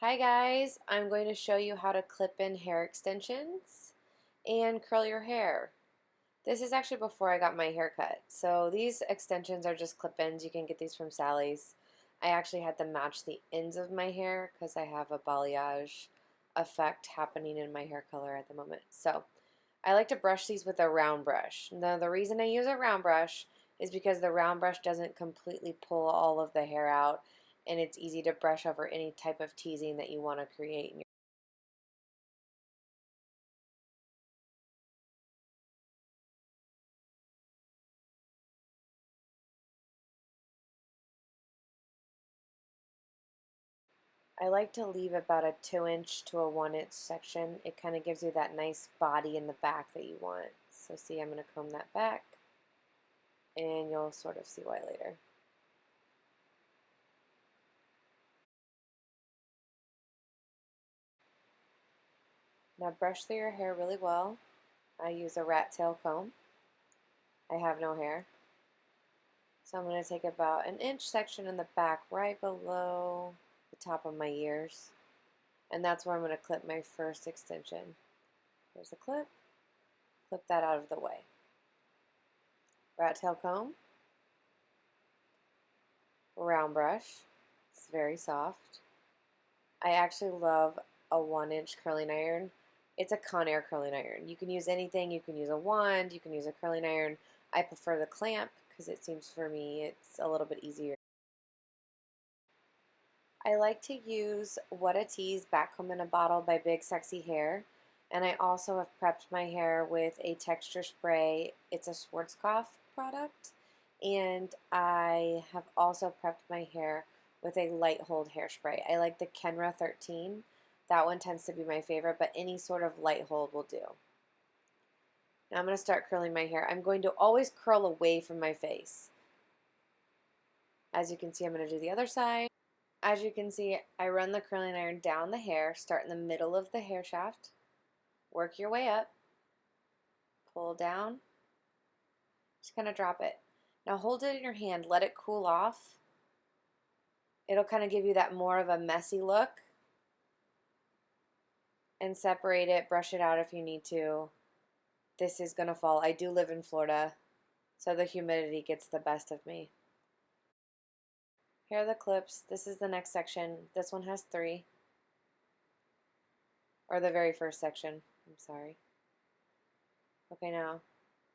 Hi guys, I'm going to show you how to clip in hair extensions and curl your hair. This is actually before I got my hair cut. So these extensions are just clip-ins. You can get these from Sally's. I actually had them match the ends of my hair because I have a balayage effect happening in my hair color at the moment. So I like to brush these with a round brush. Now the reason I use a round brush is because the round brush doesn't completely pull all of the hair out, and it's easy to brush over any type of teasing that you want to create in your. I like to leave about a 2-inch to a 1-inch section. It kind of gives you that nice body in the back that you want. So see, I'm going to comb that back, and you'll sort of see why later. Now brush through your hair really well. I use a rat tail comb. I have no hair. So I'm going to take about an inch section in the back right below the top of my ears. And that's where I'm going to clip my first extension. Here's the clip. Clip that out of the way. Rat tail comb. Round brush. It's very soft. I actually love a 1-inch curling iron. It's a Conair curling iron. You can use anything. You can use a wand. You can use a curling iron. I prefer the clamp because it seems for me it's a little bit easier. I like to use What a Tease Back Comb in a Bottle by Big Sexy Hair. And I also have prepped my hair with a texture spray. It's a Schwarzkopf product. And I have also prepped my hair with a light hold hairspray. I like the Kenra 13. That one tends to be my favorite, but any sort of light hold will do. Now I'm going to start curling my hair. I'm going to always curl away from my face. As you can see, I'm going to do the other side. As you can see, I run the curling iron down the hair, start in the middle of the hair shaft, work your way up, pull down, just kind of drop it. Now hold it in your hand, let it cool off. It'll kind of give you that more of a messy look. And separate it, brush it out if you need to. This is going to fall. I do live in Florida, so the humidity gets the best of me. Here are the clips. This is the next section. This one has 3. Or the very first section. I'm sorry. Okay, now,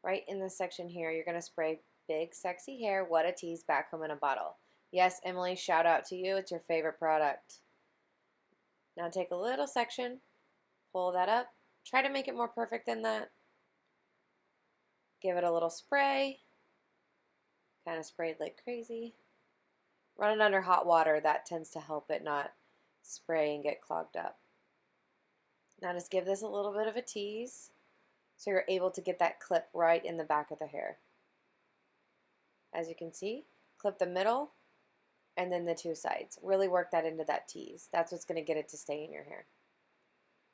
right in this section here, you're going to spray Big Sexy Hair What a Tease Back Home in a Bottle. Yes, Emily, shout out to you. It's your favorite product. Now take a little section, pull that up. Try to make it more perfect than that. Give it a little spray. Kind of sprayed like crazy. Run it under hot water. That tends to help it not spray and get clogged up. Now just give this a little bit of a tease so you're able to get that clip right in the back of the hair. As you can see, clip the middle and then the 2 sides. Really work that into that tease. That's what's going to get it to stay in your hair.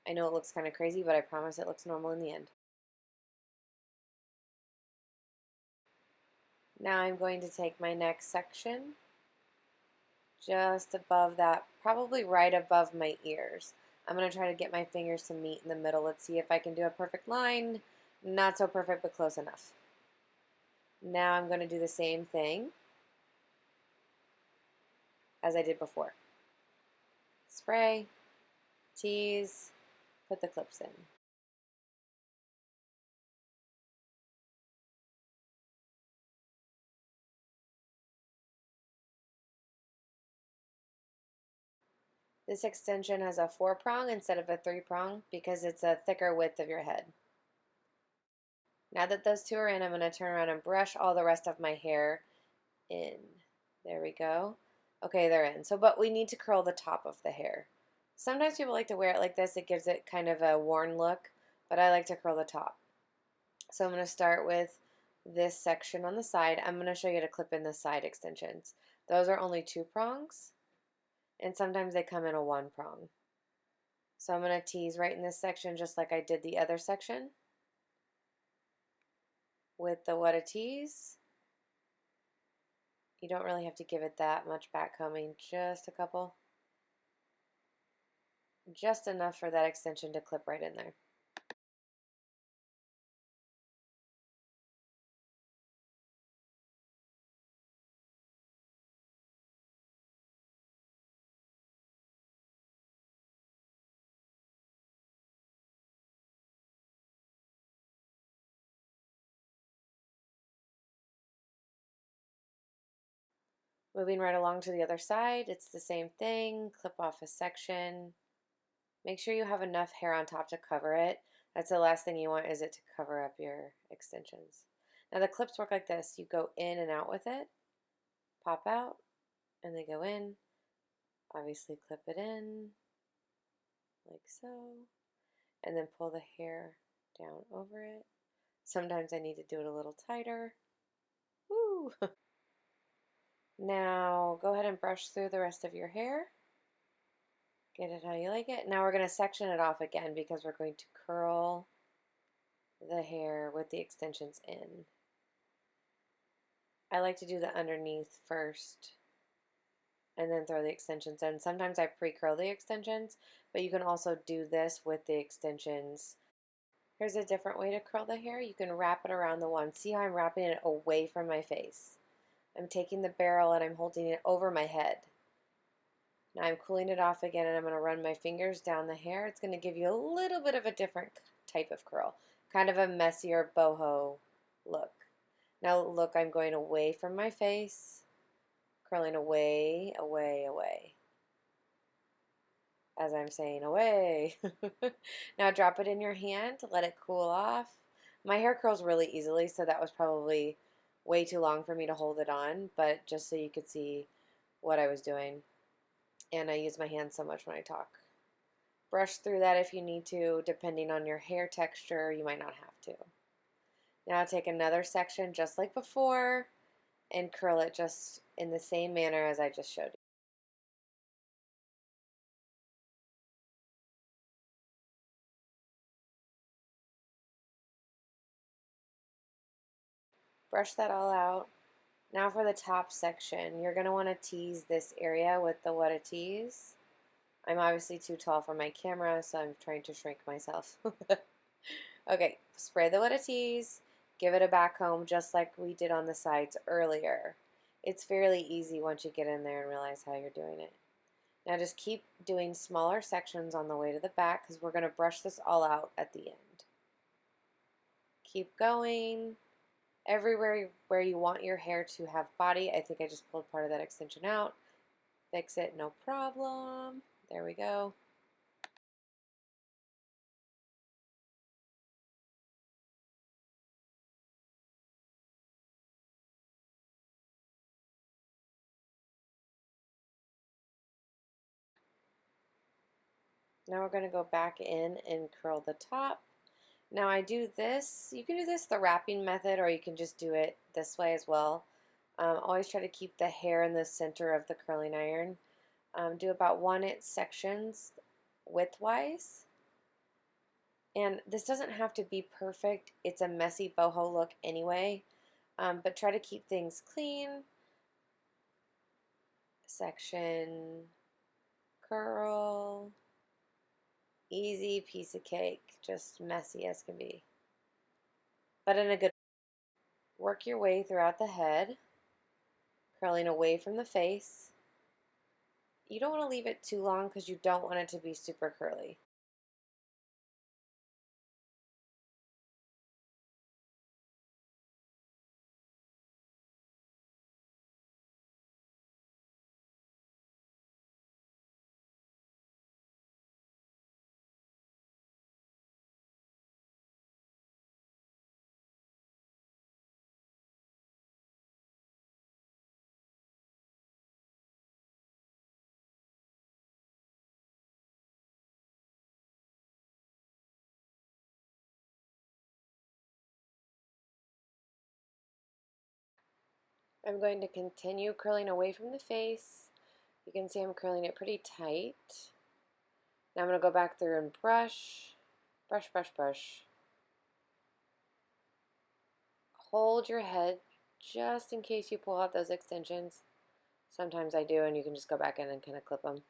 I know it looks kind of crazy, but I promise it looks normal in the end. Now I'm going to take my next section just above that, probably right above my ears. I'm going to try to get my fingers to meet in the middle. Let's see if I can do a perfect line. Not so perfect, but close enough. Now I'm going to do the same thing as I did before. Spray, tease, put the clips in. This extension has a 4-prong instead of a 3-prong because it's a thicker width of your head. Now that those 2 are in, I'm going to turn around and brush all the rest of my hair in. There we go. Okay, they're in. But we need to curl the top of the hair. Sometimes people like to wear it like this. It gives it kind of a worn look, but I like to curl the top. So I'm going to start with this section on the side. I'm going to show you how to clip in the side extensions. Those are only 2 prongs, and sometimes they come in a 1-prong. So I'm going to tease right in this section just like I did the other section with the What a Tease. You don't really have to give it that much back combing, just a couple. just enough for that extension to clip right in there. Moving right along to the other side, it's the same thing. Clip off a section. Make sure you have enough hair on top to cover it. That's the last thing you want, is it to cover up your extensions. Now the clips work like this. You go in and out with it, pop out, and they go in. Obviously clip it in, like so, and then pull the hair down over it. Sometimes I need to do it a little tighter. Woo! Now go ahead and brush through the rest of your hair. Get it how you like it. Now we're going to section it off again because we're going to curl the hair with the extensions in. I like to do the underneath first and then throw the extensions in. Sometimes I pre-curl the extensions, but you can also do this with the extensions. Here's a different way to curl the hair. You can wrap it around the one. See how I'm wrapping it away from my face? I'm taking the barrel and I'm holding it over my head. Now I'm cooling it off again, and I'm going to run my fingers down the hair. It's going to give you a little bit of a different type of curl, kind of a messier boho look. Now look, I'm going away from my face, curling away, away, away, as I'm saying away. Now drop it in your hand, let it cool off. My hair curls really easily, so that was probably way too long for me to hold it on, but just so you could see what I was doing. And I use my hands so much when I talk. Brush through that if you need to. Depending on your hair texture, you might not have to. Now take another section just like before and curl it just in the same manner as I just showed you. Brush that all out. Now for the top section, you're going to want to tease this area with the what a tease. I'm obviously too tall for my camera, so I'm trying to shrink myself. Okay, spray the what a tease, give it a back comb just like we did on the sides earlier. It's fairly easy once you get in there and realize how you're doing it. Now just keep doing smaller sections on the way to the back because we're going to brush this all out at the end. Keep going. Everywhere where you want your hair to have body, I think I just pulled part of that extension out. Fix it, no problem. There we go. Now we're going to go back in and curl the top. Now I do this, you can do this the wrapping method, or you can just do it this way as well. Always try to keep the hair in the center of the curling iron. Do about 1" sections widthwise. And this doesn't have to be perfect. It's a messy boho look anyway, but try to keep things clean. Section, curl, easy piece of cake, just messy as can be, but in a good way. Work your way throughout the head, curling away from the face. You don't want to leave it too long because you don't want it to be super curly. I'm going to continue curling away from the face. You can see I'm curling it pretty tight. Now I'm going to go back through and brush, brush, brush, brush. Hold your head just in case you pull out those extensions. Sometimes I do, and you can just go back in and kind of clip them.